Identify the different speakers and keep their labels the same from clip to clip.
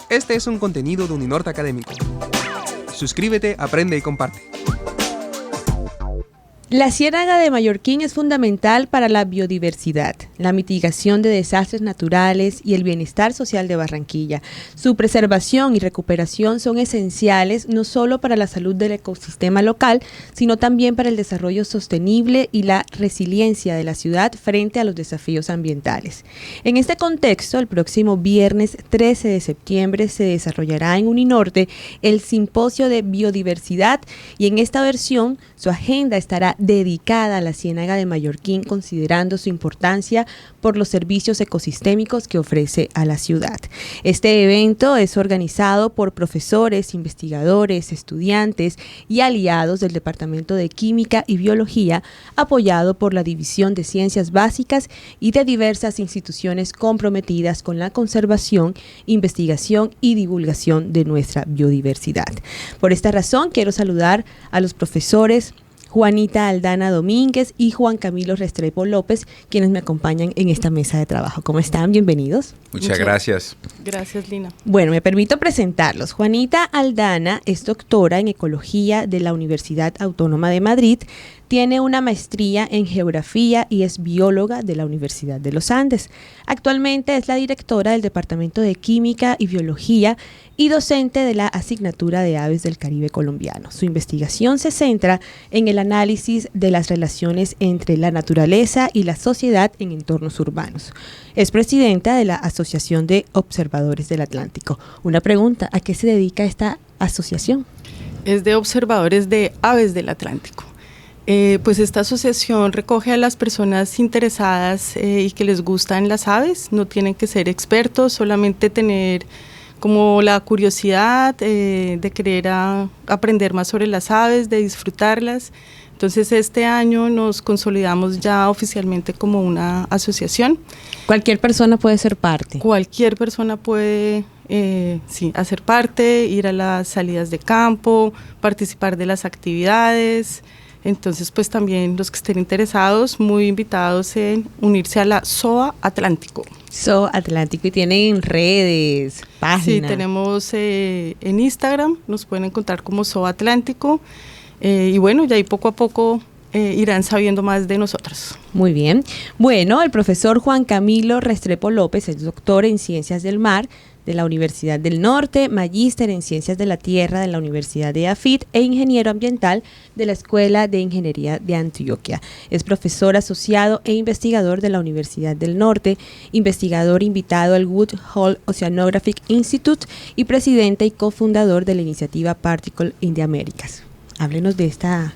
Speaker 1: Este es un contenido de Uninorte Académico. Suscríbete, aprende y comparte.
Speaker 2: La Ciénaga de Mallorquín es fundamental para la biodiversidad, la mitigación de desastres naturales y el bienestar social de Barranquilla. Su preservación y recuperación son esenciales no solo para la salud del ecosistema local, sino también para el desarrollo sostenible y la resiliencia de la ciudad frente a los desafíos ambientales. En este contexto, el próximo viernes 13 de septiembre se desarrollará en Uninorte el Simposio de Biodiversidad y en esta versión su agenda estará dedicada a la Ciénaga de Mallorquín, considerando su importancia por los servicios ecosistémicos que ofrece a la ciudad. Este evento es organizado por profesores, investigadores, estudiantes y aliados del Departamento de Química y Biología, apoyado por la División de Ciencias Básicas y de diversas instituciones comprometidas con la conservación, investigación y divulgación de nuestra biodiversidad. Por esta razón, quiero saludar a los profesores Juanita Aldana Domínguez y Juan Camilo Restrepo López, quienes me acompañan en esta mesa de trabajo. ¿Cómo están? Bienvenidos.
Speaker 3: Muchas gracias.
Speaker 4: Gracias, Lina.
Speaker 2: Bueno, me permito presentarlos. Juanita Aldana es doctora en Ecología de la Universidad Autónoma de Madrid, tiene una maestría en Geografía y es bióloga de la Universidad de los Andes. Actualmente es la directora del Departamento de Química y Biología y docente de la asignatura de Aves del Caribe colombiano. Su investigación se centra en el análisis de las relaciones entre la naturaleza y la sociedad en entornos urbanos. Es presidenta de la Asociación de Observadores del Atlántico. Una pregunta, ¿a qué se dedica esta asociación?
Speaker 4: Es de observadores de aves del Atlántico. Pues esta asociación recoge a las personas interesadas y que les gustan las aves. No tienen que ser expertos, solamente tener como la curiosidad de querer aprender más sobre las aves, de disfrutarlas. Entonces este año nos consolidamos ya oficialmente como una asociación.
Speaker 2: ¿Cualquier persona puede ser parte?
Speaker 4: Cualquier persona puede hacer parte, ir a las salidas de campo, participar de las actividades. Entonces, pues también los que estén interesados, muy invitados en unirse a la SOA Atlántico.
Speaker 2: SOA Atlántico, y tienen redes, páginas.
Speaker 4: Sí, tenemos en Instagram, nos pueden encontrar como SOA Atlántico, y bueno, ya ahí poco a poco irán sabiendo más de nosotros.
Speaker 2: Muy bien. Bueno, el profesor Juan Camilo Restrepo López es doctor en Ciencias del Mar de la Universidad del Norte, magíster en Ciencias de la Tierra de la Universidad de AFIT e ingeniero ambiental de la Escuela de Ingeniería de Antioquia. Es profesor asociado e investigador de la Universidad del Norte, investigador invitado al Woodhull Oceanographic Institute y presidente y cofundador de la iniciativa Particle in the Americas. Háblenos de esta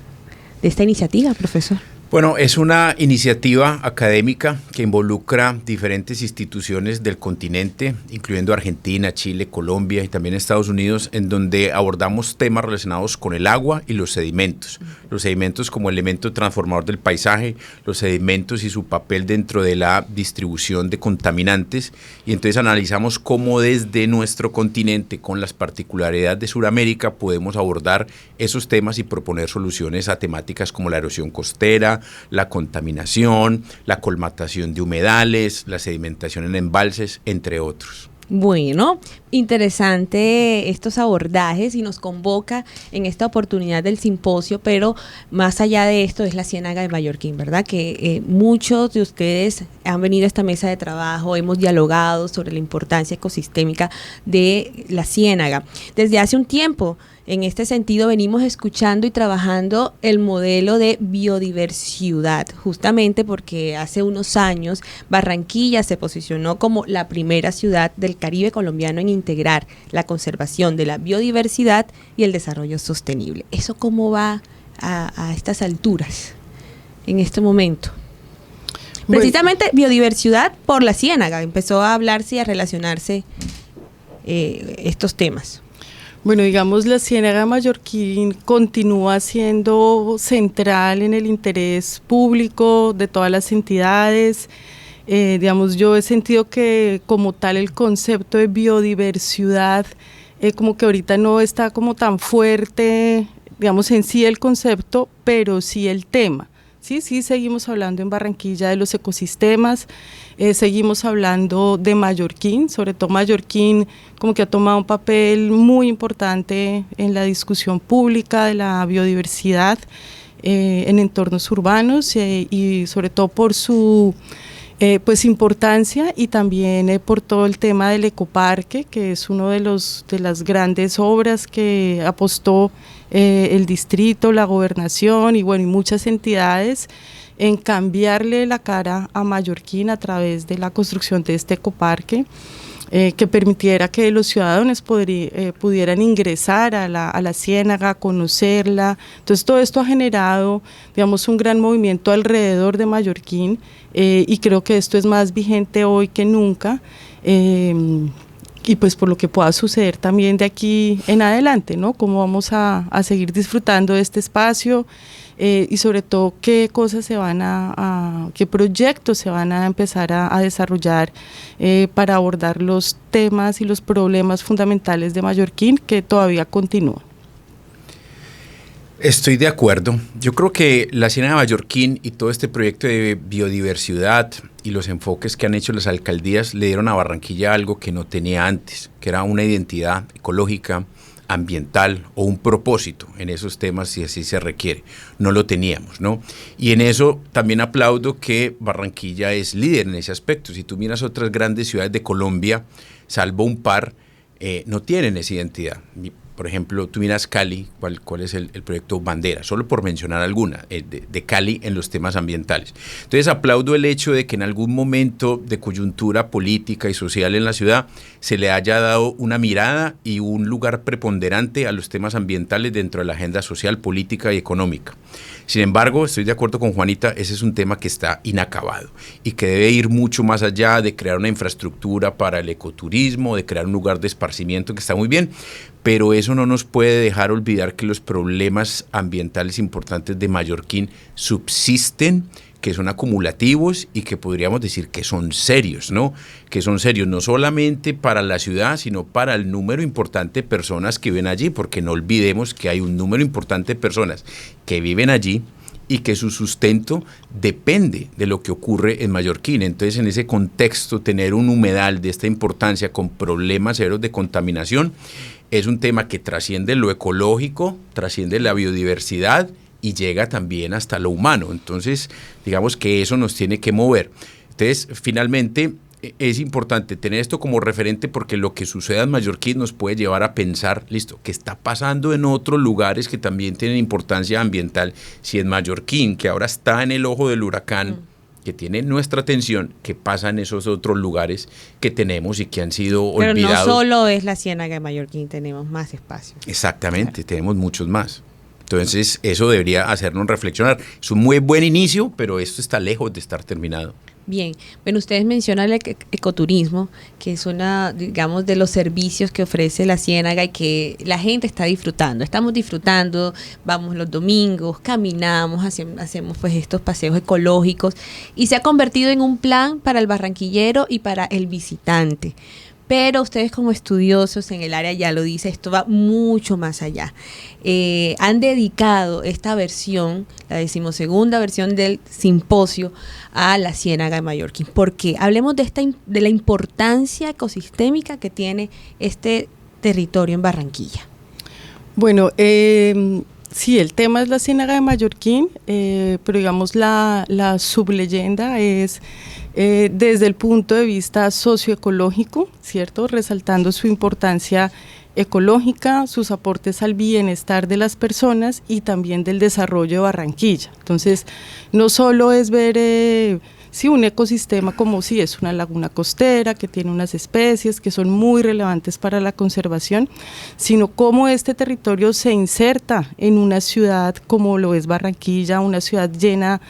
Speaker 2: iniciativa, profesor.
Speaker 3: Bueno, es una iniciativa académica que involucra diferentes instituciones del continente, incluyendo Argentina, Chile, Colombia y también Estados Unidos, en donde abordamos temas relacionados con el agua y los sedimentos. Los sedimentos como elemento transformador del paisaje, los sedimentos y su papel dentro de la distribución de contaminantes. Y entonces analizamos cómo desde nuestro continente, con las particularidades de Sudamérica, podemos abordar esos temas y proponer soluciones a temáticas como la erosión costera, la contaminación, la colmatación de humedales, la sedimentación en embalses, entre otros.
Speaker 2: Bueno, interesante estos abordajes y nos convoca en esta oportunidad del simposio, pero más allá de esto es la Ciénaga de Mallorquín, ¿verdad? Que muchos de ustedes han venido a esta mesa de trabajo, hemos dialogado sobre la importancia ecosistémica de la Ciénaga. Desde hace un tiempo, en este sentido, venimos escuchando y trabajando el modelo de biodiversidad, justamente porque hace unos años Barranquilla se posicionó como la primera ciudad del Caribe colombiano en integrar la conservación de la biodiversidad y el desarrollo sostenible. ¿Eso cómo va a estas alturas, en este momento? Precisamente biodiversidad por la Ciénaga, empezó a hablarse y a relacionarse estos temas.
Speaker 4: Bueno, digamos, la Ciénaga de Mallorquín continúa siendo central en el interés público de todas las entidades. Digamos, yo he sentido que como tal el concepto de biodiversidad como que ahorita no está como tan fuerte, digamos, en sí el concepto, pero sí el tema. Sí, seguimos hablando en Barranquilla de los ecosistemas, seguimos hablando de Mallorquín, sobre todo Mallorquín como que ha tomado un papel muy importante en la discusión pública de la biodiversidad en entornos urbanos y sobre todo por su pues importancia y también por todo el tema del ecoparque, que es uno de las grandes obras que apostó el distrito, la gobernación y bueno, y muchas entidades en cambiarle la cara a Mallorquín a través de la construcción de este ecoparque. Que permitiera que los ciudadanos pudieran ingresar a la ciénaga, conocerla. Entonces todo esto ha generado, digamos, un gran movimiento alrededor de Mallorquín y creo que esto es más vigente hoy que nunca y pues por lo que pueda suceder también de aquí en adelante, ¿no? Cómo vamos a seguir disfrutando de este espacio y sobre todo qué cosas qué proyectos se van a empezar a desarrollar para abordar los temas y los problemas fundamentales de Mallorquín que todavía continúan.
Speaker 3: Estoy de acuerdo. Yo creo que la Ciénaga de Mallorquín y todo este proyecto de biodiversidad y los enfoques que han hecho las alcaldías le dieron a Barranquilla algo que no tenía antes, que era una identidad ecológica, ambiental o un propósito en esos temas si así se requiere. No lo teníamos, ¿no? Y en eso también aplaudo que Barranquilla es líder en ese aspecto. Si tú miras otras grandes ciudades de Colombia, salvo un par, no tienen esa identidad. Por ejemplo, tú miras Cali, ¿cuál es el proyecto Bandera? Solo por mencionar alguna, de Cali en los temas ambientales. Entonces aplaudo el hecho de que en algún momento de coyuntura política y social en la ciudad se le haya dado una mirada y un lugar preponderante a los temas ambientales dentro de la agenda social, política y económica. Sin embargo, estoy de acuerdo con Juanita, ese es un tema que está inacabado y que debe ir mucho más allá de crear una infraestructura para el ecoturismo, de crear un lugar de esparcimiento que está muy bien, pero eso no nos puede dejar olvidar que los problemas ambientales importantes de Mallorquín subsisten, que son acumulativos y que podríamos decir que son serios, ¿no? Que son serios no solamente para la ciudad, sino para el número importante de personas que viven allí, porque no olvidemos que hay un número importante de personas que viven allí y que su sustento depende de lo que ocurre en Mallorquín. Entonces, en ese contexto, tener un humedal de esta importancia con problemas severos de contaminación es un tema que trasciende lo ecológico, trasciende la biodiversidad y llega también hasta lo humano. Entonces, digamos que eso nos tiene que mover. Entonces, finalmente, es importante tener esto como referente porque lo que suceda en Mallorquín nos puede llevar a pensar, listo, ¿qué está pasando en otros lugares que también tienen importancia ambiental? Si en Mallorquín, que ahora está en el ojo del huracán, que tiene nuestra atención, ¿qué pasa en esos otros lugares que tenemos y que han sido olvidados?
Speaker 2: Pero no solo es la Ciénaga de Mallorquín, tenemos más espacios.
Speaker 3: Exactamente, claro. Tenemos muchos más. Entonces, eso debería hacernos reflexionar. Es un muy buen inicio, pero esto está lejos de estar terminado.
Speaker 2: Bien, bueno, ustedes mencionan el ecoturismo, que es una, digamos, de los servicios que ofrece la Ciénaga y que la gente está disfrutando. Estamos disfrutando, vamos los domingos, caminamos, hacemos pues estos paseos ecológicos y se ha convertido en un plan para el barranquillero y para el visitante. Pero ustedes como estudiosos en el área ya lo dice, esto va mucho más allá. Han dedicado esta versión, la 12ª versión del simposio, a la Ciénaga de Mallorquín. ¿Por qué? Hablemos de la importancia ecosistémica que tiene este territorio en Barranquilla.
Speaker 4: Bueno, sí, el tema es la Ciénaga de Mallorquín, pero digamos la subleyenda es desde el punto de vista socioecológico, ¿cierto? Resaltando su importancia ecológica, sus aportes al bienestar de las personas y también del desarrollo de Barranquilla. Entonces, no solo es ver un ecosistema como si es una laguna costera que tiene unas especies que son muy relevantes para la conservación, sino cómo este territorio se inserta en una ciudad como lo es Barranquilla, una ciudad llena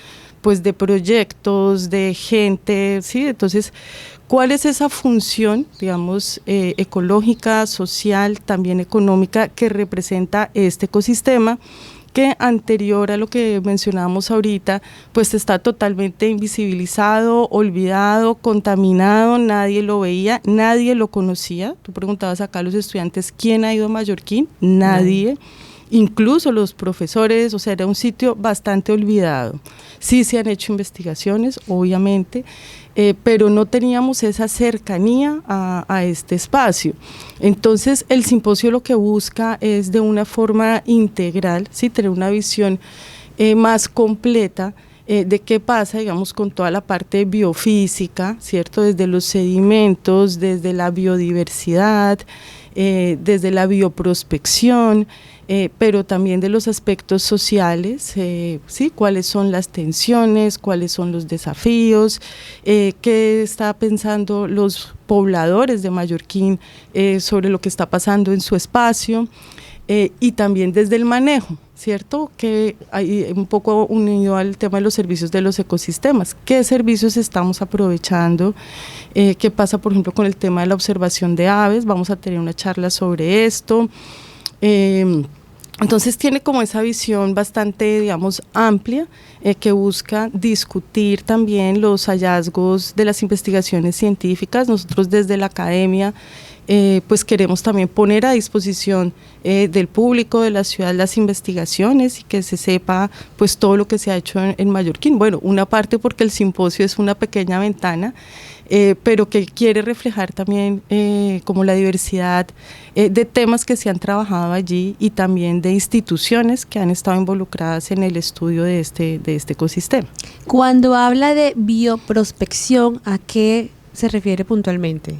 Speaker 4: pues de proyectos, de gente, ¿sí? Entonces, ¿cuál es esa función, digamos, ecológica, social, también económica que representa este ecosistema? Que anterior a lo que mencionábamos ahorita, pues está totalmente invisibilizado, olvidado, contaminado, nadie lo veía, nadie lo conocía. Tú preguntabas acá a los estudiantes, ¿quién ha ido a Mallorquín? Nadie. incluso los profesores, o sea, era un sitio bastante olvidado. Sí se han hecho investigaciones, obviamente, pero no teníamos esa cercanía a este espacio. Entonces, el simposio lo que busca es de una forma integral, ¿sí? Tener una visión más completa de qué pasa, digamos, con toda la parte biofísica, ¿cierto? Desde los sedimentos, desde la biodiversidad, desde la bioprospección, pero también de los aspectos sociales, ¿sí? Cuáles son las tensiones, cuáles son los desafíos, qué está pensando los pobladores de Mallorquín sobre lo que está pasando en su espacio, y también desde el manejo, ¿cierto? Que hay un poco unido al tema de los servicios de los ecosistemas. ¿Qué servicios estamos aprovechando? ¿Qué pasa, por ejemplo, con el tema de la observación de aves? Vamos a tener una charla sobre esto. Entonces tiene como esa visión bastante, digamos, amplia, que busca discutir también los hallazgos de las investigaciones científicas. Nosotros desde la academia pues queremos también poner a disposición del público de la ciudad las investigaciones y que se sepa pues todo lo que se ha hecho en Mallorquín. Bueno, una parte porque el simposio es una pequeña ventana, pero que quiere reflejar también como la diversidad de temas que se han trabajado allí y también de instituciones que han estado involucradas en el estudio de este ecosistema.
Speaker 2: Cuando habla de bioprospección, ¿a qué se refiere puntualmente,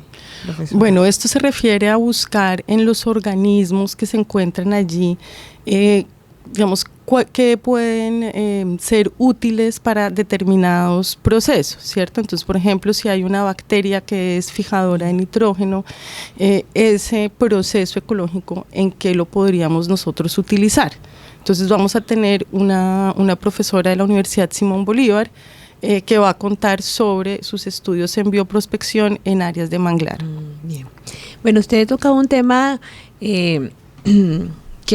Speaker 2: profesor?
Speaker 4: Bueno, esto se refiere a buscar en los organismos que se encuentran allí, digamos, que pueden ser útiles para determinados procesos, ¿cierto? Entonces, por ejemplo, si hay una bacteria que es fijadora de nitrógeno, ese proceso ecológico, ¿en qué lo podríamos nosotros utilizar? Entonces vamos a tener una profesora de la Universidad Simón Bolívar, que va a contar sobre sus estudios en bioprospección en áreas de manglar.
Speaker 2: Bien. Bueno, usted toca un tema que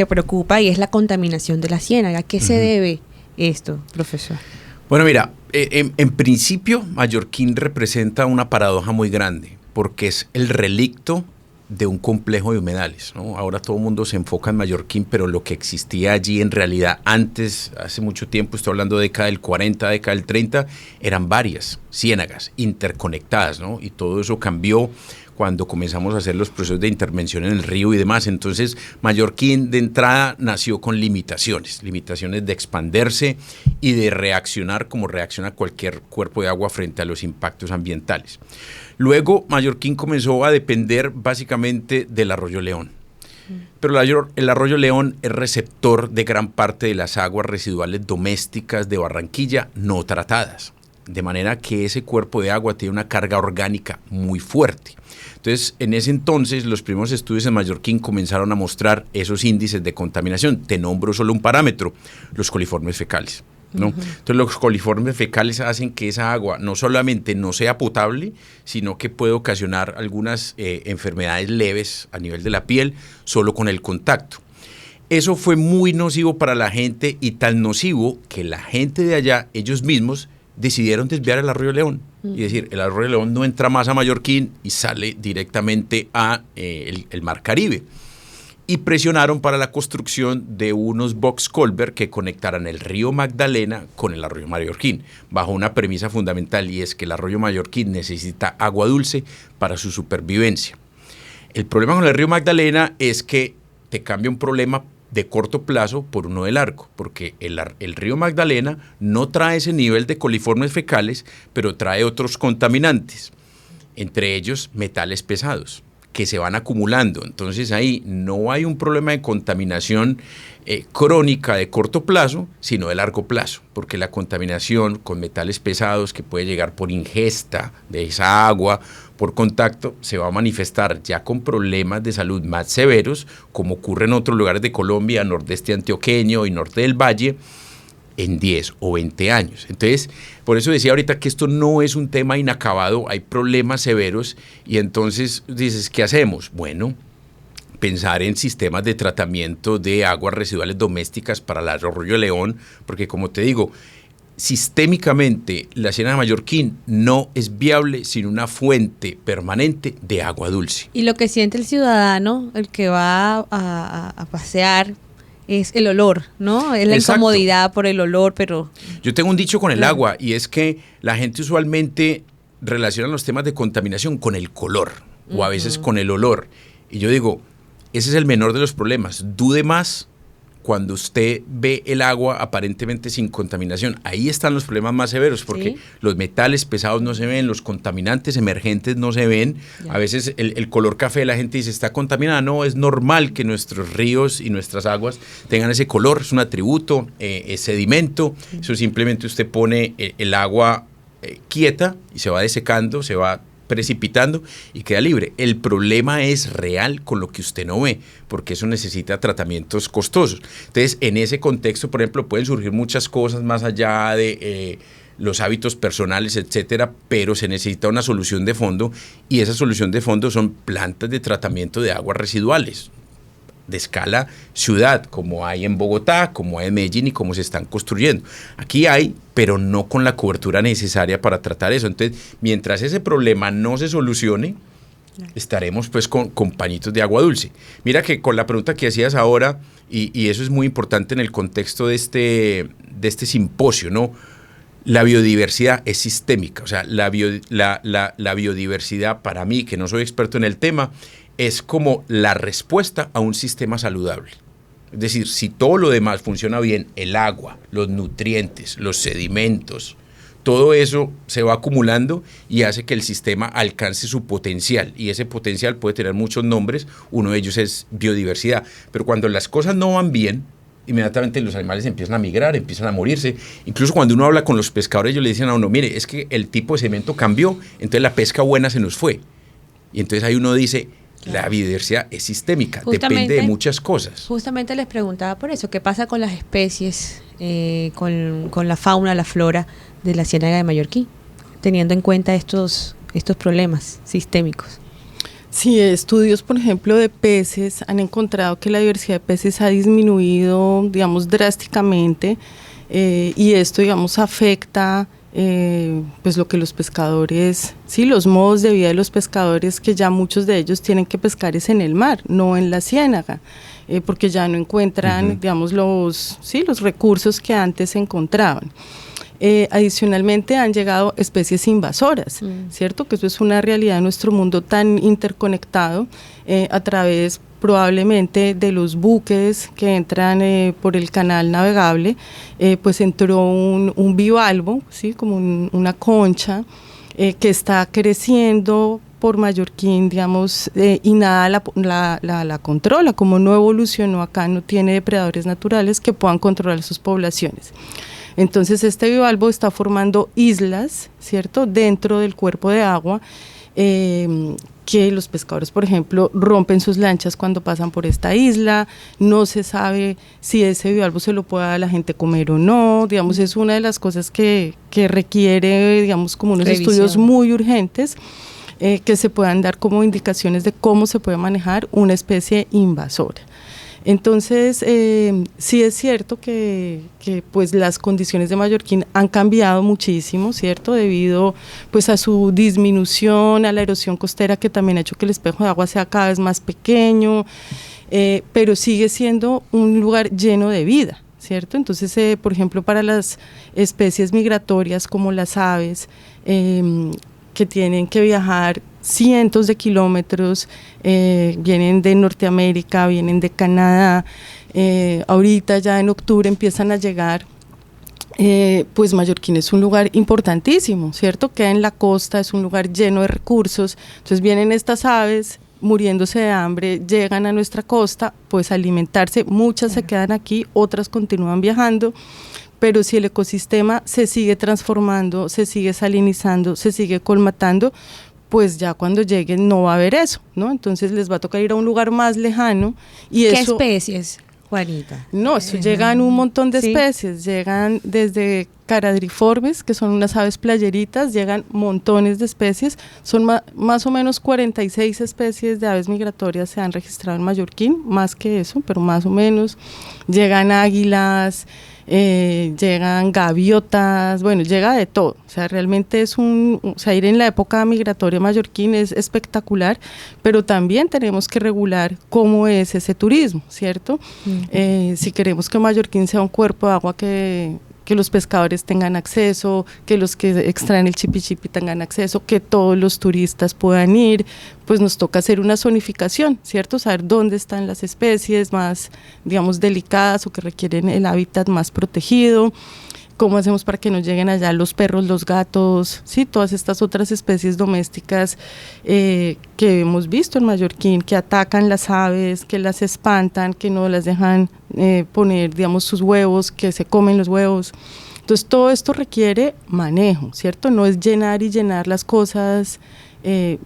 Speaker 2: preocupa y es la contaminación de la ciénaga. ¿A qué se debe esto, profesor?
Speaker 3: Bueno, mira, en principio Mallorquín representa una paradoja muy grande porque es el relicto de un complejo de humedales, ¿no? Ahora todo el mundo se enfoca en Mallorquín, pero lo que existía allí en realidad antes, hace mucho tiempo, estoy hablando de década del 40, década del 30, eran varias ciénagas interconectadas, ¿no? Y todo eso cambió cuando comenzamos a hacer los procesos de intervención en el río y demás. Entonces, Mallorquín de entrada nació con limitaciones de expandirse y de reaccionar como reacciona cualquier cuerpo de agua frente a los impactos ambientales. Luego, Mallorquín comenzó a depender básicamente del arroyo León. Pero el arroyo León es receptor de gran parte de las aguas residuales domésticas de Barranquilla no tratadas. De manera que ese cuerpo de agua tiene una carga orgánica muy fuerte. Entonces, en ese entonces, los primeros estudios en Mallorquín comenzaron a mostrar esos índices de contaminación. Te nombro solo un parámetro, los coliformes fecales, ¿no? Entonces, los coliformes fecales hacen que esa agua no solamente no sea potable, sino que puede ocasionar algunas enfermedades leves a nivel de la piel solo con el contacto. Eso fue muy nocivo para la gente y tan nocivo que la gente de allá, ellos mismos, decidieron desviar el arroyo León. Y decir, el arroyo León no entra más a Mallorquín y sale directamente a el Mar Caribe. Y presionaron para la construcción de unos box culvert que conectaran el río Magdalena con el arroyo Mallorquín, bajo una premisa fundamental, y es que el arroyo Mallorquín necesita agua dulce para su supervivencia. El problema con el río Magdalena es que te cambia un problema de corto plazo por uno de largo, porque el río Magdalena no trae ese nivel de coliformes fecales, pero trae otros contaminantes, entre ellos metales pesados, que se van acumulando. Entonces ahí no hay un problema de contaminación crónica de corto plazo, sino de largo plazo, porque la contaminación con metales pesados que puede llegar por ingesta de esa agua, por contacto, se va a manifestar ya con problemas de salud más severos, como ocurre en otros lugares de Colombia, nordeste antioqueño y norte del Valle, en 10 o 20 años. Entonces, por eso decía ahorita que esto no es un tema inacabado, hay problemas severos, y entonces dices, ¿qué hacemos? Bueno, pensar en sistemas de tratamiento de aguas residuales domésticas para el arroyo León, porque como te digo, sistémicamente la ciénaga de Mallorquín no es viable sin una fuente permanente de agua dulce.
Speaker 2: Y lo que siente el ciudadano, el que va a pasear es el olor, ¿no? Es la
Speaker 3: Exacto.
Speaker 2: incomodidad por el olor, pero...
Speaker 3: Yo tengo un dicho con el
Speaker 2: Claro.
Speaker 3: agua y es que la gente usualmente relaciona los temas de contaminación con el color o a veces con el olor. Y yo digo, ese es el menor de los problemas. Dude más cuando usted ve el agua aparentemente sin contaminación. Ahí están los problemas más severos porque
Speaker 2: Sí.
Speaker 3: los metales pesados no se ven, los contaminantes emergentes no se ven.
Speaker 2: Ya.
Speaker 3: A veces el color café, la gente dice, está contaminada. No, es normal que nuestros ríos y nuestras aguas tengan ese color, es un atributo, es sedimento. Eso simplemente usted pone el agua quieta y se va desecando, se va precipitando y queda libre. El problema es real con lo que usted no ve, porque eso necesita tratamientos costosos. Entonces, en ese contexto, por ejemplo, pueden surgir muchas cosas más allá de los hábitos personales, etcétera, pero se necesita una solución de fondo y esa solución de fondo son plantas de tratamiento de aguas residuales de escala ciudad, como hay en Bogotá, como hay en Medellín y como se están construyendo. Aquí hay, pero no con la cobertura necesaria para tratar eso. Entonces, mientras ese problema no se solucione, estaremos pues con pañitos de agua dulce. Mira que con la pregunta que hacías ahora, y eso es muy importante en el contexto de este simposio, ¿no? La biodiversidad es sistémica. O sea, la biodiversidad, para mí, que no soy experto en el tema, es como la respuesta a un sistema saludable. Es decir, si todo lo demás funciona bien, el agua, los nutrientes, los sedimentos, todo eso se va acumulando y hace que el sistema alcance su potencial. Y ese potencial puede tener muchos nombres, uno de ellos es biodiversidad. Pero cuando las cosas no van bien, inmediatamente los animales empiezan a migrar, empiezan a morirse. Incluso cuando uno habla con los pescadores, ellos le dicen a uno, mire, es que el tipo de sedimento cambió, entonces la pesca buena se nos fue. Y entonces ahí uno dice, la biodiversidad es sistémica, depende de muchas cosas.
Speaker 2: Justamente les preguntaba por eso, ¿qué pasa con las especies, con la fauna, la flora de la Ciénaga de Mallorquín, teniendo en cuenta estos problemas sistémicos?
Speaker 4: Sí, estudios, por ejemplo, de peces han encontrado que la diversidad de peces ha disminuido, digamos, drásticamente, y esto, digamos, afecta pues lo que los pescadores, sí, los modos de vida de los pescadores, que ya muchos de ellos tienen que pescar es en el mar, no en la ciénaga, porque ya no encuentran, digamos, los recursos que antes se encontraban. Adicionalmente han llegado especies invasoras, ¿cierto? Que eso es una realidad en nuestro mundo tan interconectado, a través probablemente de los buques que entran por el canal navegable, pues entró un bivalvo, ¿sí? Como una concha que está creciendo por Mallorquín, digamos, y nada la controla. Como no evolucionó acá, no tiene depredadores naturales que puedan controlar sus poblaciones. Entonces este bivalvo está formando islas, ¿cierto?, dentro del cuerpo de agua, que los pescadores, por ejemplo, rompen sus lanchas cuando pasan por esta isla. No se sabe si ese bivalvo se lo puede a la gente comer o no. Digamos, es una de las cosas que requiere, digamos, como unos estudios muy urgentes, que se puedan dar como indicaciones de cómo se puede manejar una especie invasora. Entonces, sí es cierto que pues las condiciones de Mallorquín han cambiado muchísimo, ¿cierto? Debido pues a su disminución, a la erosión costera, que también ha hecho que el espejo de agua sea cada vez más pequeño, pero sigue siendo un lugar lleno de vida, ¿cierto? Entonces, por ejemplo, para las especies migratorias como las aves, que tienen que viajar cientos de kilómetros, vienen de Norteamérica, vienen de Canadá, ahorita ya en octubre empiezan a llegar, pues Mallorquín es un lugar importantísimo, ¿cierto? Queda en la costa, es un lugar lleno de recursos, entonces vienen estas aves muriéndose de hambre, llegan a nuestra costa, pues a alimentarse, muchas se quedan aquí, otras continúan viajando, pero si el ecosistema se sigue transformando, se sigue salinizando, se sigue colmatando, pues ya cuando lleguen no va a haber eso, ¿no? Entonces les va a tocar ir a un lugar más lejano. Y
Speaker 2: ¿Qué
Speaker 4: eso,
Speaker 2: especies, Juanita?
Speaker 4: No, eso llegan un montón de especies, llegan desde caradriformes, que son unas aves playeritas, llegan montones de especies, son más o menos 46 especies de aves migratorias se han registrado en Mallorquín, más que eso, pero más o menos, llegan águilas, llegan gaviotas, bueno, llega de todo. O sea, realmente ir en la época migratoria a Mallorquín es espectacular, pero también tenemos que regular cómo es ese turismo, ¿cierto? Si queremos que Mallorquín sea un cuerpo de agua que los pescadores tengan acceso, que los que extraen el chipi-chipi tengan acceso, que todos los turistas puedan ir, pues nos toca hacer una zonificación, ¿cierto? Saber dónde están las especies más, digamos, delicadas o que requieren el hábitat más protegido. ¿Cómo hacemos para que no lleguen allá los perros, los gatos, sí, todas estas otras especies domésticas que hemos visto en Mallorquín, que atacan las aves, que las espantan, que no las dejan poner, digamos, sus huevos, que se comen los huevos? Entonces, todo esto requiere manejo, ¿cierto? No es llenar y llenar las cosas.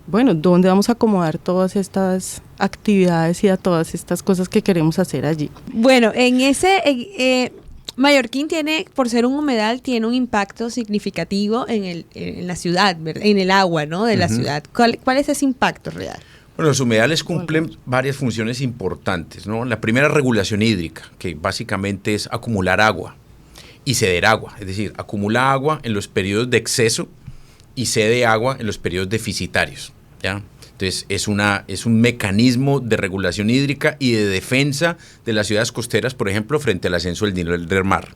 Speaker 4: ¿Dónde vamos a acomodar todas estas actividades y a todas estas cosas que queremos hacer allí?
Speaker 2: Bueno, Mallorquín tiene, por ser un humedal, tiene un impacto significativo en la ciudad, ¿verdad? En el agua, ¿no? De la ciudad. ¿Cuál es ese impacto real?
Speaker 3: Bueno, los humedales cumplen varias funciones importantes, ¿no? La primera, regulación hídrica, que básicamente es acumular agua y ceder agua, es decir, acumula agua en los periodos de exceso y cede agua en los periodos deficitarios, ¿ya? Entonces, es un mecanismo de regulación hídrica y de defensa de las ciudades costeras, por ejemplo, frente al ascenso del nivel del mar.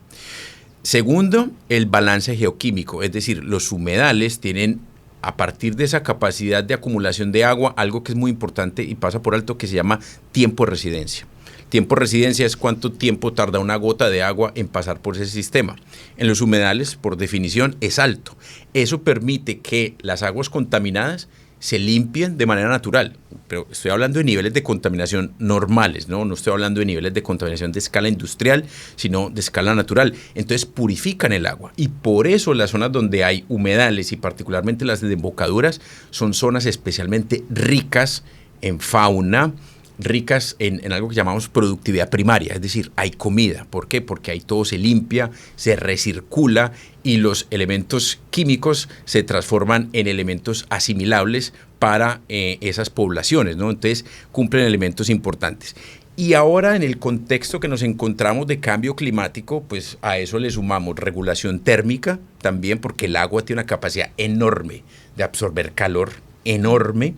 Speaker 3: Segundo, el balance geoquímico, es decir, los humedales tienen, a partir de esa capacidad de acumulación de agua, algo que es muy importante y pasa por alto, que se llama tiempo de residencia. Tiempo de residencia es cuánto tiempo tarda una gota de agua en pasar por ese sistema. En los humedales, por definición, es alto. Eso permite que las aguas contaminadas se limpien de manera natural, pero estoy hablando de niveles de contaminación normales, no estoy hablando de niveles de contaminación de escala industrial, sino de escala natural. Entonces purifican el agua y por eso las zonas donde hay humedales y particularmente las desembocaduras son zonas especialmente ricas en fauna, ricas en algo que llamamos productividad primaria, es decir, hay comida. ¿Por qué? Porque ahí todo se limpia, se recircula y los elementos químicos se transforman en elementos asimilables para esas poblaciones, ¿no? Entonces cumplen elementos importantes. Y ahora en el contexto que nos encontramos de cambio climático, pues a eso le sumamos regulación térmica también, porque el agua tiene una capacidad enorme de absorber calor, enorme.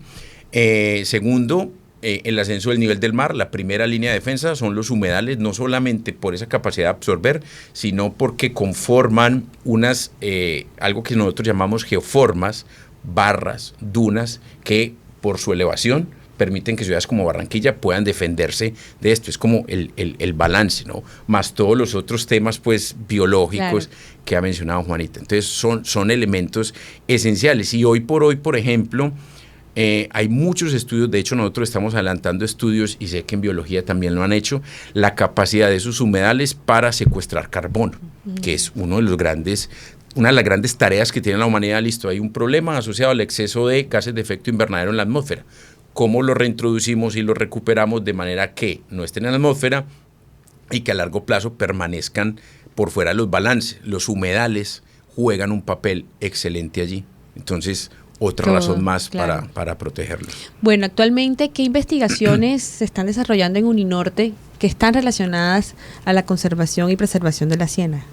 Speaker 3: Segundo, el ascenso del nivel del mar, la primera línea de defensa son los humedales, no solamente por esa capacidad de absorber, sino porque conforman algo que nosotros llamamos geoformas, barras, dunas, que por su elevación permiten que ciudades como Barranquilla puedan defenderse de esto. Es como el balance, ¿no? Más todos los otros temas, pues, biológicos, claro, que ha mencionado Juanita. Entonces, son elementos esenciales. Y hoy, por ejemplo, hay muchos estudios, de hecho nosotros estamos adelantando estudios y sé que en biología también lo han hecho, la capacidad de esos humedales para secuestrar carbono, que es una de las grandes tareas que tiene la humanidad. Listo, hay un problema asociado al exceso de gases de efecto invernadero en la atmósfera. ¿Cómo lo reintroducimos y lo recuperamos de manera que no estén en la atmósfera y que a largo plazo permanezcan por fuera de los balances? Los humedales juegan un papel excelente allí. Entonces, otra razón más, claro, para protegerlos.
Speaker 2: Bueno, actualmente, ¿qué investigaciones se están desarrollando en Uninorte que están relacionadas a la conservación y preservación de la ciénaga?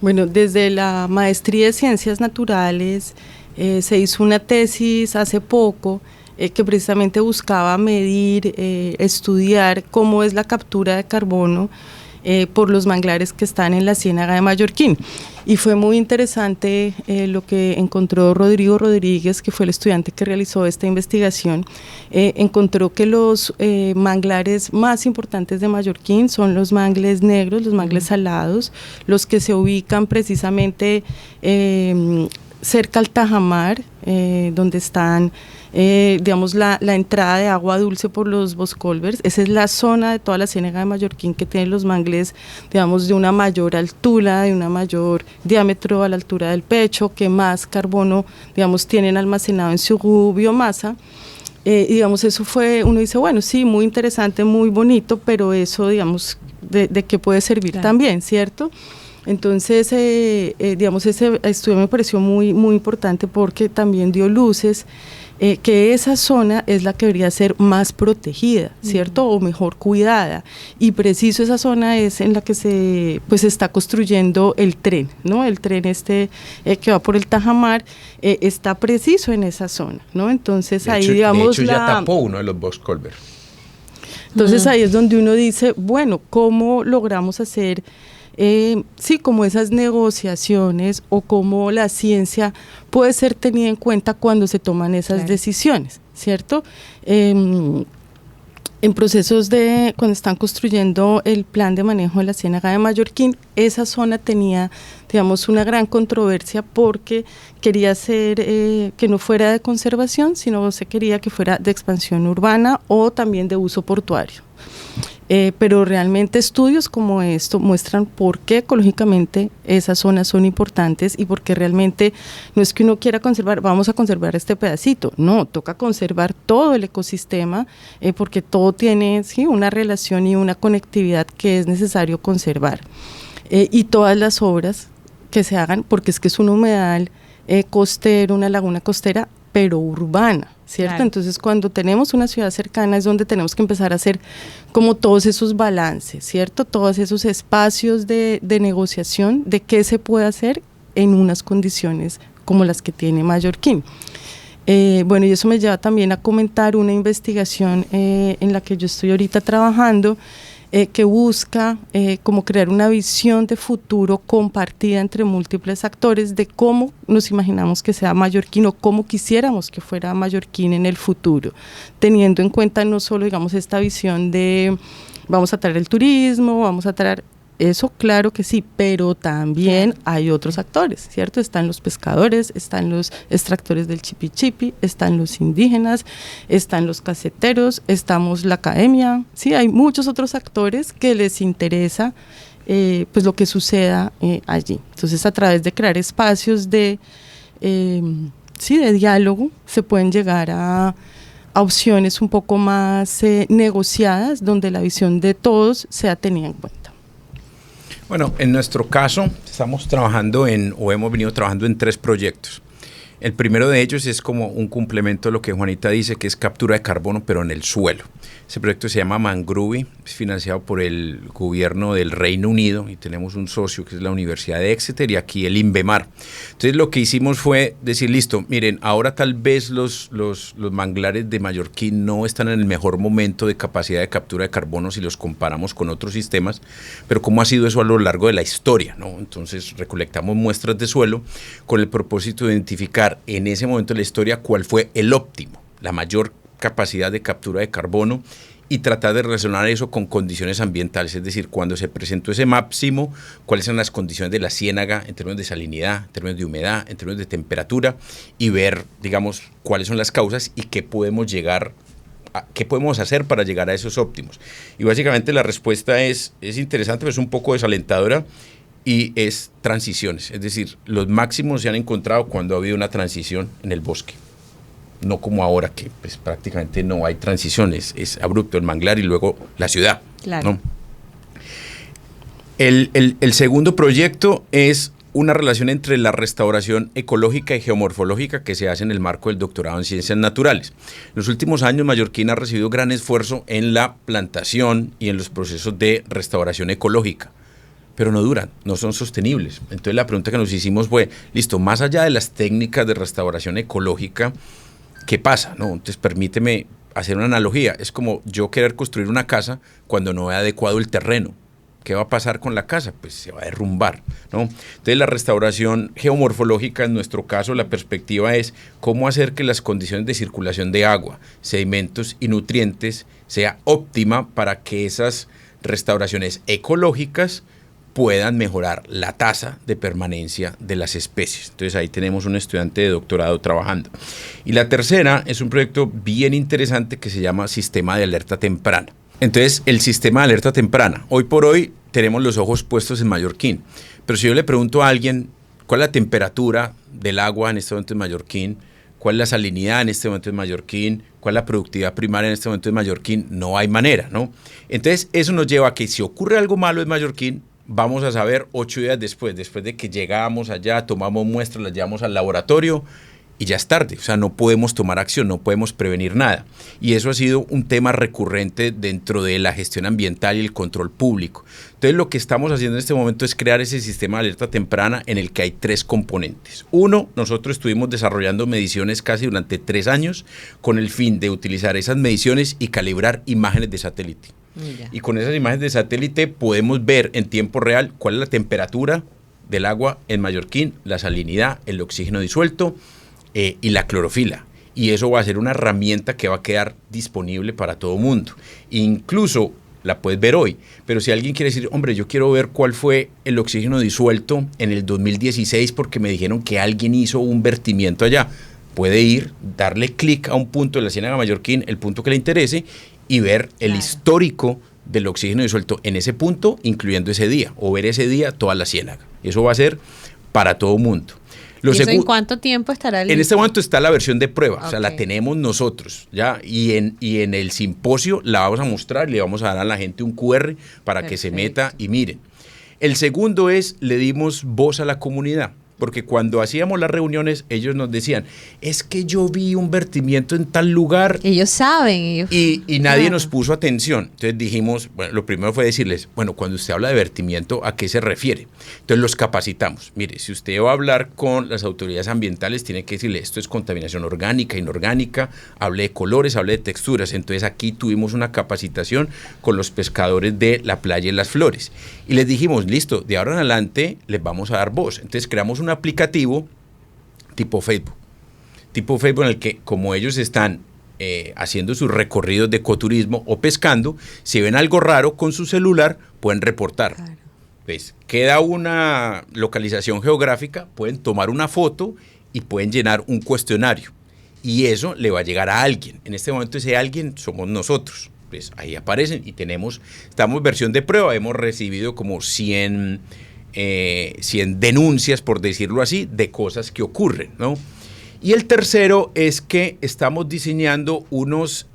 Speaker 4: Bueno, desde la maestría de Ciencias Naturales se hizo una tesis hace poco que precisamente buscaba medir, estudiar cómo es la captura de carbono por los manglares que están en la ciénaga de Mallorquín. Y fue muy interesante lo que encontró Rodrigo Rodríguez, que fue el estudiante que realizó esta investigación. Encontró que los manglares más importantes de Mallorquín son los mangles negros, los mangles salados, los que se ubican precisamente cerca al Tajamar, donde están digamos la entrada de agua dulce por los Boscolvers. Esa es la zona de toda la ciénaga de Mallorquín que tiene los mangles, digamos, de una mayor altura, de una mayor diámetro a la altura del pecho, que más carbono, digamos, tienen almacenado en su biomasa. Digamos, eso fue, uno dice, bueno, sí, muy interesante, muy bonito, pero eso, digamos, de qué puede servir, claro, también, ¿cierto? Entonces, digamos, ese estudio me pareció muy, muy importante porque también dio luces que esa zona es la que debería ser más protegida, ¿cierto? O mejor cuidada. Y preciso esa zona es en la que se está construyendo el tren, ¿no? El tren que va por el Tajamar está preciso en esa zona, ¿no? Entonces
Speaker 3: de
Speaker 4: ahí
Speaker 3: hecho,
Speaker 4: digamos
Speaker 3: de hecho ya tapó uno de los box culvert.
Speaker 4: Entonces ahí es donde uno dice, bueno, ¿cómo logramos hacer como esas negociaciones o cómo la ciencia puede ser tenida en cuenta cuando se toman esas decisiones, ¿cierto? En procesos cuando están construyendo el plan de manejo de la Ciénaga de Mallorquín, esa zona tenía, digamos, una gran controversia porque quería ser que no fuera de conservación, sino se quería que fuera de expansión urbana o también de uso portuario. Pero realmente estudios como esto muestran por qué ecológicamente esas zonas son importantes y por qué realmente no es que uno quiera conservar, vamos a conservar este pedacito, no, toca conservar todo el ecosistema porque todo tiene una relación y una conectividad que es necesario conservar. Y todas las obras que se hagan, porque es que es un humedal costero, una laguna costera, pero urbana, ¿cierto? Claro. Entonces, cuando tenemos una ciudad cercana es donde tenemos que empezar a hacer como todos esos balances, ¿cierto? Todos esos espacios de negociación de qué se puede hacer en unas condiciones como las que tiene Mallorquín. Bueno, y eso me lleva también a comentar una investigación en la que yo estoy ahorita trabajando, que busca como crear una visión de futuro compartida entre múltiples actores de cómo nos imaginamos que sea Mallorquín o cómo quisiéramos que fuera Mallorquín en el futuro, teniendo en cuenta no solo, digamos, esta visión de vamos a traer el turismo, vamos a traer eso, claro que sí, pero también hay otros actores, ¿cierto? Están los pescadores, están los extractores del chipi chipi, están los indígenas, están los caseteros, estamos la academia, sí, hay muchos otros actores que les interesa pues lo que suceda allí. Entonces, a través de crear espacios de diálogo, se pueden llegar a opciones un poco más negociadas, donde la visión de todos sea tenida en cuenta.
Speaker 3: Bueno, en nuestro caso estamos trabajando hemos venido trabajando en 3 proyectos. El primero de ellos es como un complemento a lo que Juanita dice, que es captura de carbono, pero en el suelo. Ese proyecto se llama Mangrove, es financiado por el gobierno del Reino Unido y tenemos un socio que es la Universidad de Exeter y aquí el INVEMAR. Entonces lo que hicimos fue decir, listo, miren, ahora tal vez los manglares de Mallorquín no están en el mejor momento de capacidad de captura de carbono si los comparamos con otros sistemas, pero ¿cómo ha sido eso a lo largo de la historia, ¿no? Entonces recolectamos muestras de suelo con el propósito de identificar en ese momento de la historia cuál fue el óptimo, la mayor capacidad de captura de carbono y tratar de relacionar eso con condiciones ambientales, es decir, cuando se presentó ese máximo, cuáles son las condiciones de la ciénaga en términos de salinidad, en términos de humedad, en términos de temperatura y ver, digamos, cuáles son las causas y qué podemos hacer para llegar a esos óptimos. Y básicamente la respuesta es interesante, pero es un poco desalentadora y es transiciones, es decir, los máximos se han encontrado cuando ha habido una transición en el bosque. No como ahora que pues, prácticamente no hay transiciones, es abrupto el manglar y luego la ciudad. Claro. ¿No? El segundo proyecto es una relación entre la restauración ecológica y geomorfológica que se hace en el marco del doctorado en Ciencias Naturales. En los últimos años Mallorquín ha recibido gran esfuerzo en la plantación y en los procesos de restauración ecológica, pero no duran, no son sostenibles. Entonces la pregunta que nos hicimos fue, listo, más allá de las técnicas de restauración ecológica, ¿qué pasa? ¿No? Entonces permíteme hacer una analogía, es como yo querer construir una casa cuando no he adecuado el terreno. ¿Qué va a pasar con la casa? Pues se va a derrumbar, ¿no? Entonces la restauración geomorfológica, en nuestro caso, la perspectiva es cómo hacer que las condiciones de circulación de agua, sedimentos y nutrientes sea óptima para que esas restauraciones ecológicas puedan mejorar la tasa de permanencia de las especies. Entonces ahí tenemos un estudiante de doctorado trabajando. Y la tercera es un proyecto bien interesante que se llama Sistema de Alerta Temprana. Entonces el sistema de alerta temprana, hoy por hoy tenemos los ojos puestos en Mallorquín, pero si yo le pregunto a alguien cuál es la temperatura del agua en este momento en Mallorquín, cuál es la salinidad en este momento en Mallorquín, cuál es la productividad primaria en este momento en Mallorquín, no hay manera, ¿no? Entonces eso nos lleva a que si ocurre algo malo en Mallorquín, vamos a saber 8 días después de que llegamos allá, tomamos muestras, las llevamos al laboratorio y ya es tarde, o sea, no podemos tomar acción, no podemos prevenir nada. Y eso ha sido un tema recurrente dentro de la gestión ambiental y el control público. Entonces, lo que estamos haciendo en este momento es crear ese sistema de alerta temprana en el que hay 3 componentes. Uno, nosotros estuvimos desarrollando mediciones casi durante 3 años con el fin de utilizar esas mediciones y calibrar imágenes de satélite. Y con esas imágenes de satélite podemos ver en tiempo real cuál es la temperatura del agua en Mallorquín, la salinidad, el oxígeno disuelto, y la clorofila, y eso va a ser una herramienta que va a quedar disponible para todo mundo. Incluso la puedes ver hoy, pero si alguien quiere decir, hombre, yo quiero ver cuál fue el oxígeno disuelto en el 2016 porque me dijeron que alguien hizo un vertimiento allá, puede ir, darle clic a un punto de la Ciénaga Mallorquín, el punto que le interese, y ver el histórico del oxígeno disuelto en ese punto, incluyendo ese día, o ver ese día toda la ciénaga. Eso va a ser para todo mundo.
Speaker 2: ¿Y eso en cuánto tiempo estará listo?
Speaker 3: En este momento está la versión de prueba, o sea, la tenemos nosotros, ¿ya? Y en el simposio la vamos a mostrar, le vamos a dar a la gente un QR para que se meta y miren. El segundo es, le dimos voz a la comunidad, porque cuando hacíamos las reuniones, ellos nos decían, es que yo vi un vertimiento en tal lugar.
Speaker 2: Ellos saben.
Speaker 3: Y nadie nos puso atención. Entonces dijimos, bueno, lo primero fue decirles, bueno, cuando usted habla de vertimiento, ¿a qué se refiere? Entonces los capacitamos. Mire, si usted va a hablar con las autoridades ambientales, tiene que decirle, esto es contaminación orgánica, inorgánica, hable de colores, hable de texturas. Entonces aquí tuvimos una capacitación con los pescadores de la playa y las flores. Y les dijimos, listo, de ahora en adelante les vamos a dar voz. Entonces creamos un aplicativo tipo Facebook en el que, como ellos están haciendo sus recorridos de ecoturismo o pescando, si ven algo raro con su celular, pueden reportar. Claro. Pues, queda una localización geográfica, pueden tomar una foto y pueden llenar un cuestionario. Y eso le va a llegar a alguien. En este momento ese alguien somos nosotros. Pues ahí aparecen y estamos versión de prueba, hemos recibido como 100 denuncias, por decirlo así, de cosas que ocurren, ¿no? Y el tercero es que estamos diseñando unos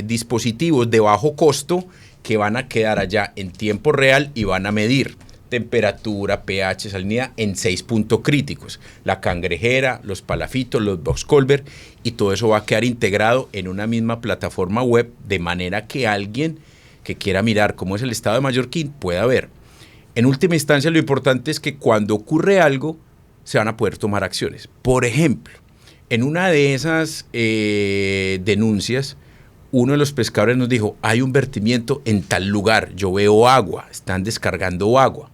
Speaker 3: dispositivos de bajo costo que van a quedar allá en tiempo real y van a medir temperatura, pH, salinidad en 6 puntos críticos. La cangrejera, los palafitos, los box culvert, y todo eso va a quedar integrado en una misma plataforma web, de manera que alguien que quiera mirar cómo es el estado de Mallorquín pueda ver. En última instancia, lo importante es que cuando ocurre algo, se van a poder tomar acciones. Por ejemplo, en una de esas denuncias, uno de los pescadores nos dijo, hay un vertimiento en tal lugar, yo veo agua, están descargando agua.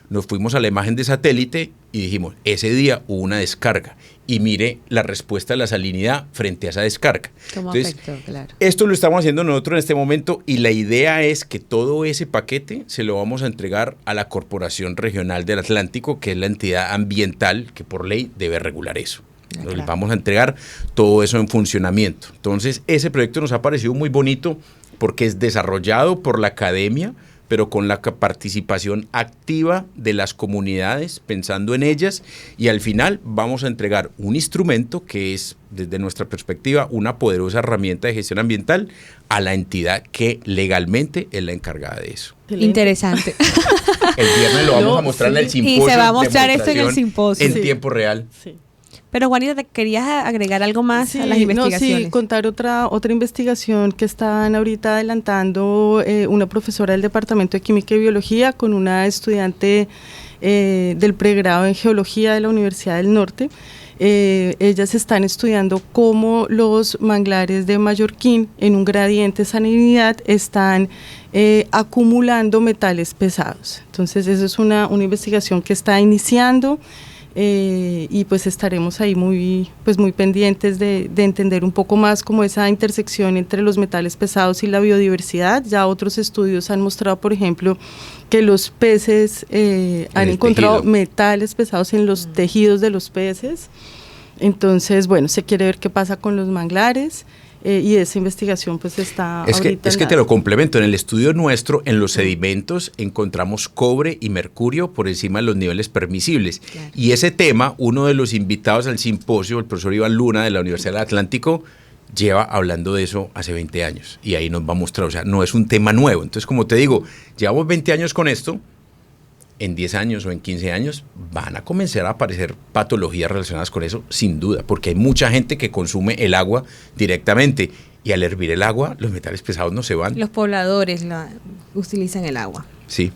Speaker 3: Nos fuimos a la imagen de satélite y dijimos, ese día hubo una descarga. Y mire la respuesta de la salinidad frente a esa descarga.
Speaker 2: ¿Cómo afectó? Claro.
Speaker 3: Esto lo estamos haciendo nosotros en este momento y la idea es que todo ese paquete se lo vamos a entregar a la Corporación Regional del Atlántico, que es la entidad ambiental que por ley debe regular eso. Claro. Les vamos a entregar todo eso en funcionamiento. Entonces, ese proyecto nos ha parecido muy bonito porque es desarrollado por la academia, pero con la participación activa de las comunidades, pensando en ellas, y al final vamos a entregar un instrumento que es, desde nuestra perspectiva, una poderosa herramienta de gestión ambiental a la entidad que legalmente es la encargada de eso.
Speaker 2: Interesante.
Speaker 3: El viernes lo vamos a mostrar en el simposio.
Speaker 2: Y se va a mostrar esto en el simposio.
Speaker 3: En tiempo real.
Speaker 2: Sí. Pero Juanita, ¿te querías agregar algo más a las investigaciones?
Speaker 4: Sí, contar otra investigación que están ahorita adelantando una profesora del Departamento de Química y Biología con una estudiante del pregrado en Geología de la Universidad del Norte. Ellas están estudiando cómo los manglares de Mallorquín en un gradiente de salinidad están acumulando metales pesados. Entonces, esa es una investigación que está iniciando. Y pues estaremos ahí muy pendientes de entender un poco más como esa intersección entre los metales pesados y la biodiversidad. Ya otros estudios han mostrado, por ejemplo, que los peces han encontrado metales pesados en los tejidos de los peces. Entonces, bueno, se quiere ver qué pasa con los manglares. Y esa investigación pues está ahorita.
Speaker 3: Es que te lo complemento, en el estudio nuestro, en los sedimentos encontramos cobre y mercurio por encima de los niveles permisibles. Claro. Y ese tema, uno de los invitados al simposio, el profesor Iván Luna de la Universidad del Atlántico, lleva hablando de eso hace 20 años y ahí nos va a mostrar, o sea, no es un tema nuevo. Entonces, como te digo, llevamos 20 años con esto en 10 años o en 15 años van a comenzar a aparecer patologías relacionadas con eso, sin duda, porque hay mucha gente que consume el agua directamente y al hervir el agua los metales pesados no se van.
Speaker 2: Los pobladores utilizan el agua.
Speaker 3: Sí.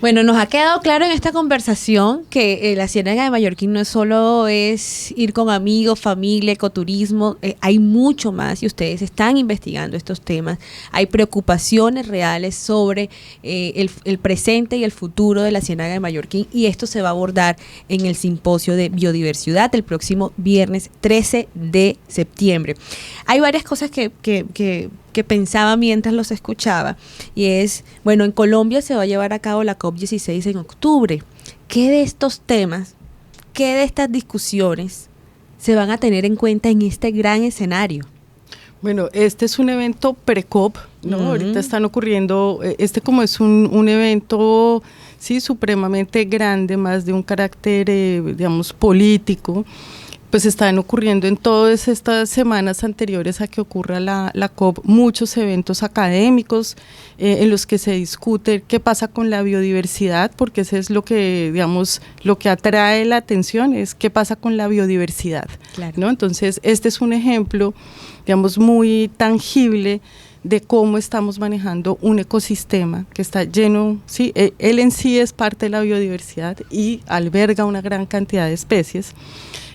Speaker 2: Bueno, nos ha quedado claro en esta conversación que la Ciénaga de Mallorquín no solo es ir con amigos, familia, ecoturismo, hay mucho más y ustedes están investigando estos temas. Hay preocupaciones reales sobre el presente y el futuro de la Ciénaga de Mallorquín y esto se va a abordar en el simposio de biodiversidad el próximo viernes 13 de septiembre. Hay varias cosas que pensaba mientras los escuchaba y es, bueno, en Colombia se va a llevar a cabo la COP16 en octubre. ¿Qué de estos temas, qué de estas discusiones se van a tener en cuenta en este gran escenario?
Speaker 4: Bueno, este es un evento pre-COP, ¿no? Ahorita están ocurriendo, como es un evento, sí, supremamente grande, más de un carácter, digamos, político, pues están ocurriendo en todas estas semanas anteriores a que ocurra la COP muchos eventos académicos en los que se discute qué pasa con la biodiversidad, porque eso es lo que, digamos, lo que atrae la atención es qué pasa con la biodiversidad,
Speaker 2: claro,
Speaker 4: ¿no? Entonces, este es un ejemplo, digamos, muy tangible de cómo estamos manejando un ecosistema que está lleno, sí, él en sí es parte de la biodiversidad y alberga una gran cantidad de especies.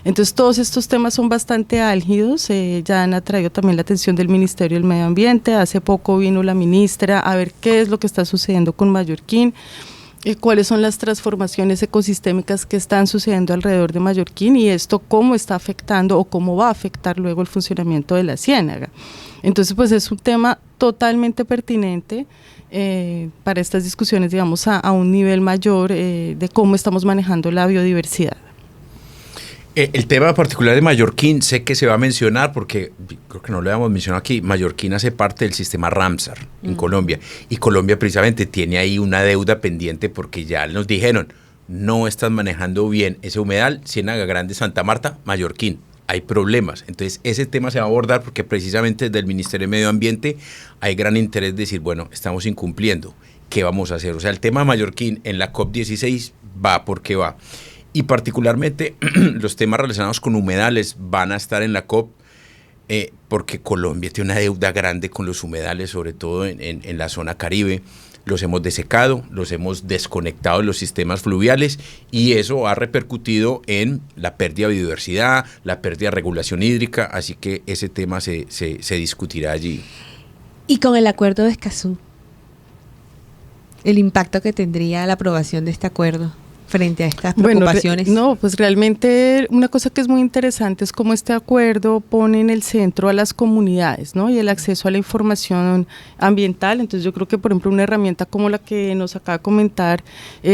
Speaker 4: Entonces todos estos temas son bastante álgidos, ya han atraído también la atención del Ministerio del Medio Ambiente. Hace poco vino la ministra a ver qué es lo que está sucediendo con Mallorquín, cuáles son las transformaciones ecosistémicas que están sucediendo alrededor de Mallorquín y esto cómo está afectando o cómo va a afectar luego el funcionamiento de la ciénaga. Entonces pues es un tema totalmente pertinente para estas discusiones, digamos, a un nivel mayor de cómo estamos manejando la biodiversidad.
Speaker 3: El tema particular de Mallorquín sé que se va a mencionar porque creo que no lo habíamos mencionado aquí. Mallorquín hace parte del sistema Ramsar en Colombia y Colombia precisamente tiene ahí una deuda pendiente porque ya nos dijeron no están manejando bien ese humedal, Ciénaga Grande, Santa Marta, Mallorquín. Hay problemas, entonces ese tema se va a abordar porque precisamente desde el Ministerio de Medio Ambiente hay gran interés de decir, bueno, estamos incumpliendo, ¿qué vamos a hacer? O sea, el tema de Mallorquín en la COP16 va porque va. Y particularmente los temas relacionados con humedales van a estar en la COP porque Colombia tiene una deuda grande con los humedales, sobre todo en la zona Caribe. Los hemos desecado, los hemos desconectado de los sistemas fluviales y eso ha repercutido en la pérdida de biodiversidad, la pérdida de regulación hídrica, así que ese tema se discutirá allí.
Speaker 2: Y con el acuerdo de Escazú, el impacto que tendría la aprobación de este acuerdo frente a estas preocupaciones.
Speaker 4: Bueno, pues realmente una cosa que es muy interesante es cómo este acuerdo pone en el centro a las comunidades, ¿no? Y el acceso a la información ambiental. Entonces yo creo que, por ejemplo, una herramienta como la que nos acaba de comentar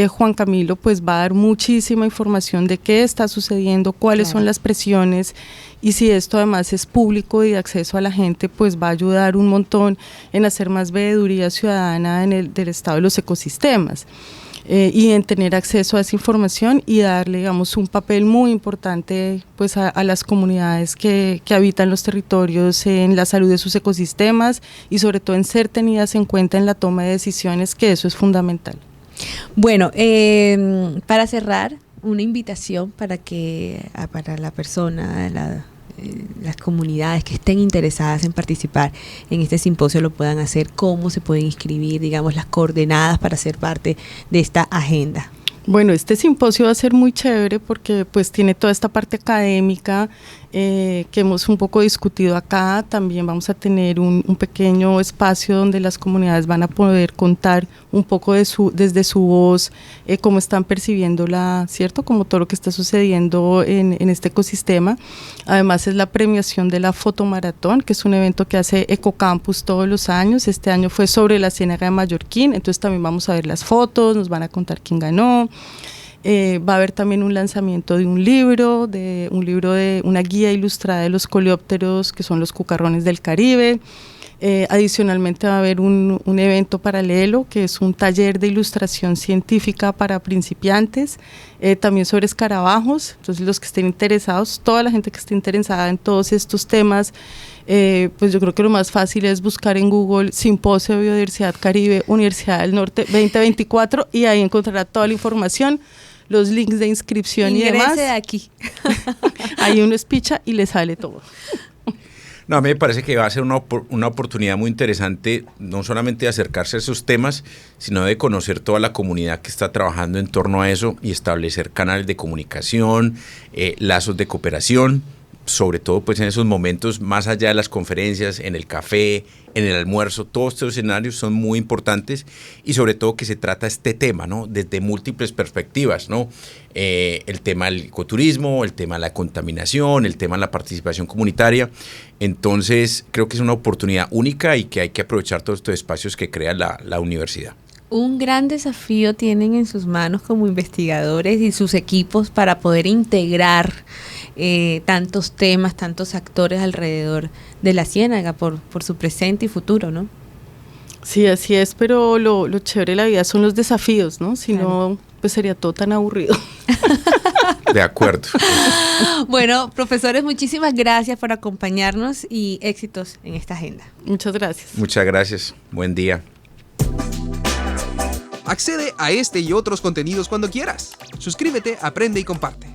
Speaker 4: Juan Camilo, pues va a dar muchísima información de qué está sucediendo, cuáles son las presiones, y si esto además es público y de acceso a la gente, pues va a ayudar un montón en hacer más veeduría ciudadana del estado de los ecosistemas. Y en tener acceso a esa información y darle, digamos, un papel muy importante pues a las comunidades que habitan los territorios en la salud de sus ecosistemas y sobre todo en ser tenidas en cuenta en la toma de decisiones, que eso es fundamental.
Speaker 2: Bueno, para cerrar, una invitación para la persona, las comunidades que estén interesadas en participar en este simposio lo puedan hacer, cómo se pueden inscribir, digamos, las coordenadas para ser parte de esta agenda.
Speaker 4: Bueno, este simposio va a ser muy chévere porque pues tiene toda esta parte académica que hemos un poco discutido acá. También vamos a tener un pequeño espacio donde las comunidades van a poder contar un poco desde su voz cómo están percibiendo ¿cierto? Como todo lo que está sucediendo en este ecosistema. Además es la premiación de la fotomaratón, que es un evento que hace Ecocampus todos los años. Este año fue sobre la Ciénaga de Mallorquín, entonces también vamos a ver las fotos, nos van a contar quién ganó. Va a haber también un lanzamiento de un libro de una guía ilustrada de los coleópteros, que son los cucarrones del Caribe. Adicionalmente va a haber un evento paralelo que es un taller de ilustración científica para principiantes, también sobre escarabajos. Entonces los que estén interesados, toda la gente que esté interesada en todos estos temas, pues yo creo que lo más fácil es buscar en Google Simposio de Biodiversidad Caribe, Universidad del Norte 2024 y ahí encontrará toda la información, los links de inscripción y demás.
Speaker 2: Ingrese aquí.
Speaker 4: Ahí uno espicha y le sale todo.
Speaker 3: No, a mí me parece que va a ser una oportunidad muy interesante, no solamente de acercarse a esos temas, sino de conocer toda la comunidad que está trabajando en torno a eso y establecer canales de comunicación, lazos de cooperación, sobre todo pues en esos momentos más allá de las conferencias, en el café, en el almuerzo. Todos estos escenarios son muy importantes y sobre todo que se trata este tema, ¿no?, desde múltiples perspectivas, ¿no? El tema del ecoturismo, el tema de la contaminación, el tema de la participación comunitaria. Entonces creo que es una oportunidad única y que hay que aprovechar todos estos espacios que crea la universidad.
Speaker 2: Un gran desafío tienen en sus manos como investigadores y sus equipos para poder integrar tantos temas, tantos actores alrededor de la ciénaga por su presente y futuro, ¿no?
Speaker 4: Sí, así es, pero lo chévere de la vida son los desafíos, ¿no? Si no, pues sería todo tan aburrido.
Speaker 3: De acuerdo.
Speaker 2: Bueno, profesores, muchísimas gracias por acompañarnos y éxitos en esta agenda.
Speaker 4: Muchas gracias.
Speaker 3: Muchas gracias. Buen día.
Speaker 1: Accede a este y otros contenidos cuando quieras. Suscríbete, aprende y comparte.